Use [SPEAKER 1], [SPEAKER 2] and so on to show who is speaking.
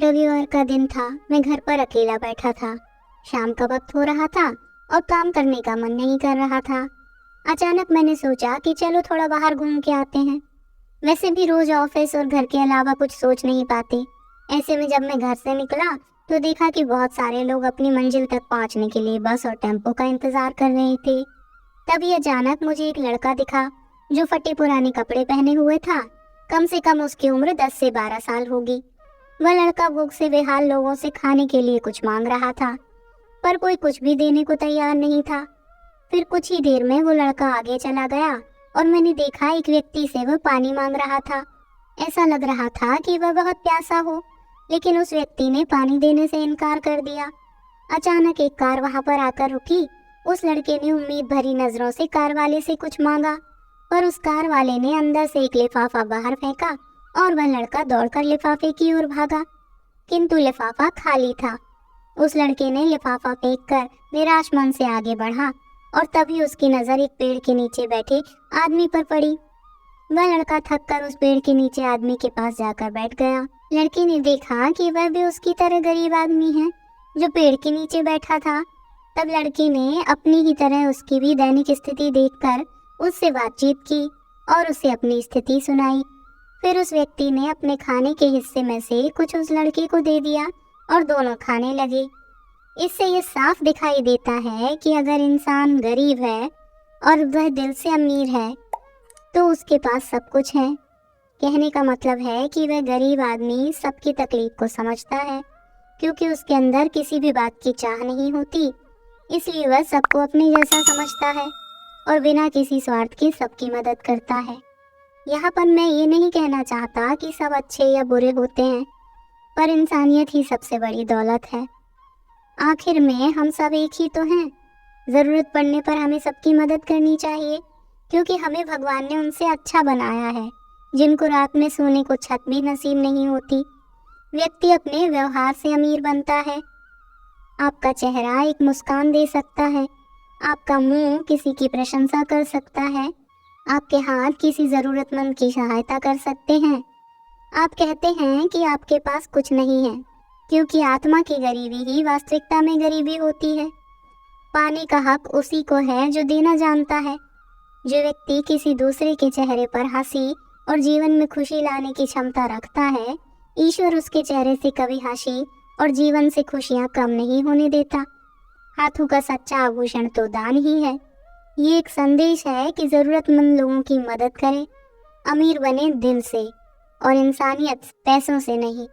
[SPEAKER 1] रविवार का दिन था। मैं घर पर अकेला बैठा था। शाम का वक्त हो रहा था और काम करने का मन नहीं कर रहा था। अचानक मैंने सोचा कि चलो थोड़ा बाहर घूम के आते हैं। वैसे भी रोज ऑफिस और घर के अलावा कुछ सोच नहीं पाते। ऐसे में जब मैं घर से निकला तो देखा कि बहुत सारे लोग अपनी मंजिल तक पहुंचने के लिए बस और टेम्पो का इंतजार कर रहे थे। तभी अचानक मुझे एक लड़का दिखा जो फटे पुराने कपड़े पहने हुए था। कम से कम उसकी उम्र 10 से 12 साल होगी। वह लड़का भूख से बेहाल लोगों से खाने के लिए कुछ मांग रहा था, पर कोई कुछ भी देने को तैयार नहीं था। फिर कुछ ही देर में वो लड़का आगे चला गया और मैंने देखा एक व्यक्ति से वह पानी मांग रहा था। ऐसा लग रहा था कि वह बहुत प्यासा हो, लेकिन उस व्यक्ति ने पानी देने से इनकार कर दिया। अचानक एक कार वहां पर आकर रुकी। उस लड़के ने उम्मीद भरी नजरों से कार वाले से कुछ मांगा, पर उस कार वाले ने अंदर से एक लिफाफा बाहर फेंका और वह लड़का दौड़कर लिफाफे की ओर भागा, किंतु लिफाफा खाली था। उस लड़के ने लिफाफा फेंककर निराश मन से आगे बढ़ा और तभी उसकी नजर एक पेड़ के नीचे बैठे आदमी पर पड़ी। वह लड़का थक कर उस पेड़ के नीचे आदमी के पास जाकर बैठ गया। लड़के ने देखा कि वह भी उसकी तरह गरीब आदमी है जो पेड़ के नीचे बैठा था। तब लड़के ने अपनी ही तरह उसकी भी दैनिक स्थिति देखकर उससे बातचीत की और उसे अपनी स्थिति सुनाई। फिर उस व्यक्ति ने अपने खाने के हिस्से में से कुछ उस लड़के को दे दिया और दोनों खाने लगे। इससे ये साफ दिखाई देता है कि अगर इंसान गरीब है और वह दिल से अमीर है तो उसके पास सब कुछ है। कहने का मतलब है कि वह गरीब आदमी सबकी तकलीफ को समझता है, क्योंकि उसके अंदर किसी भी बात की चाह नहीं होती, इसलिए वह सबको अपने जैसा समझता है और बिना किसी स्वार्थ के सबकी मदद करता है। यहाँ पर मैं ये नहीं कहना चाहता कि सब अच्छे या बुरे होते हैं, पर इंसानियत ही सबसे बड़ी दौलत है। आखिर में हम सब एक ही तो हैं। ज़रूरत पड़ने पर हमें सबकी मदद करनी चाहिए, क्योंकि हमें भगवान ने उनसे अच्छा बनाया है जिनको रात में सोने को छत भी नसीब नहीं होती। व्यक्ति अपने व्यवहार से अमीर बनता है। आपका चेहरा एक मुस्कान दे सकता है, आपका मुंह किसी की प्रशंसा कर सकता है, आपके हाथ किसी ज़रूरतमंद की सहायता कर सकते हैं। आप कहते हैं कि आपके पास कुछ नहीं है, क्योंकि आत्मा की गरीबी ही वास्तविकता में गरीबी होती है। पाने का हक उसी को है जो देना जानता है। जो व्यक्ति किसी दूसरे के चेहरे पर हंसी और जीवन में खुशी लाने की क्षमता रखता है, ईश्वर उसके चेहरे से कभी हंसी और जीवन से खुशियां कम नहीं होने देता। हाथों का सच्चा आभूषण तो दान ही है। ये एक संदेश है कि जरूरतमंद लोगों की मदद करें, अमीर बने दिल से और इंसानियत पैसों से नहीं।